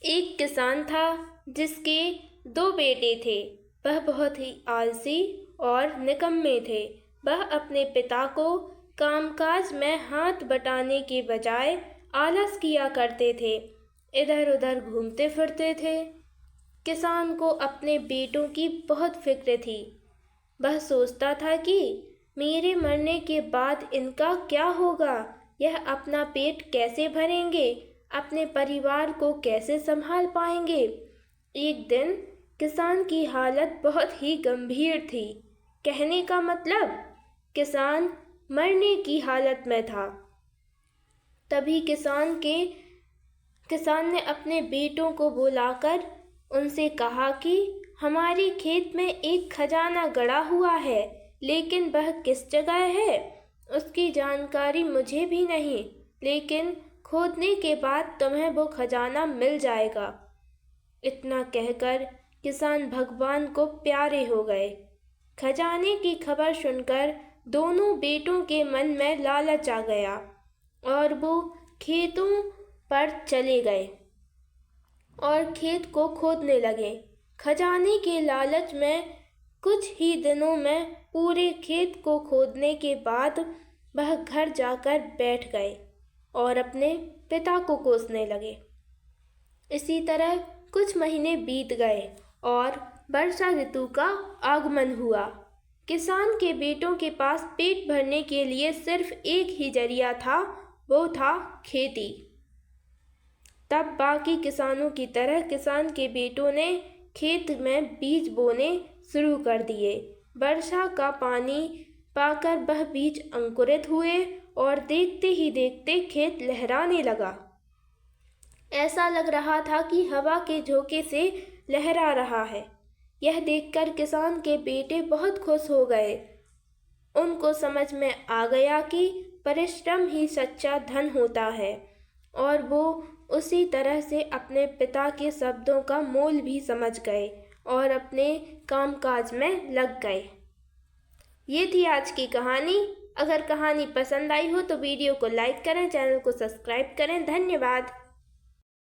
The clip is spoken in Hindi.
एक किसान था जिसके दो बेटे थे। वह बहुत ही आलसी और निकम्मे थे। वह अपने पिता को कामकाज में हाथ बटाने के बजाय आलस किया करते थे, इधर उधर घूमते फिरते थे। किसान को अपने बेटों की बहुत फिक्र थी। वह सोचता था कि मेरे मरने के बाद इनका क्या होगा, यह अपना पेट कैसे भरेंगे, अपने परिवार को कैसे संभाल पाएंगे। एक दिन किसान की हालत बहुत ही गंभीर थी। कहने का मतलब किसान मरने की हालत में था। तभी किसान ने अपने बेटों को बुलाकर उनसे कहा कि हमारे खेत में एक खजाना गड़ा हुआ है, लेकिन वह किस जगह है उसकी जानकारी मुझे भी नहीं, लेकिन खोदने के बाद तुम्हें वो खजाना मिल जाएगा। इतना कहकर किसान भगवान को प्यारे हो गए। खजाने की खबर सुनकर दोनों बेटों के मन में लालच आ गया और वो खेतों पर चले गए और खेत को खोदने लगे। खजाने के लालच में कुछ ही दिनों में पूरे खेत को खोदने के बाद वह घर जाकर बैठ गए और अपने पिता को कोसने लगे। इसी तरह कुछ महीने बीत गए और वर्षा ऋतु का आगमन हुआ। किसान के बेटों के पास पेट भरने के लिए सिर्फ एक ही जरिया था, वो था खेती। तब बाकी किसानों की तरह किसान के बेटों ने खेत में बीज बोने शुरू कर दिए। वर्षा का पानी पाकर वह बीज अंकुरित हुए और देखते ही देखते खेत लहराने लगा। ऐसा लग रहा था कि हवा के झोंके से लहरा रहा है। यह देखकर किसान के बेटे बहुत खुश हो गए। उनको समझ में आ गया कि परिश्रम ही सच्चा धन होता है और वो उसी तरह से अपने पिता के शब्दों का मोल भी समझ गए और अपने कामकाज में लग गए। ये थी आज की कहानी। अगर कहानी पसंद आई हो तो वीडियो को लाइक करें, चैनल को सब्सक्राइब करें। धन्यवाद।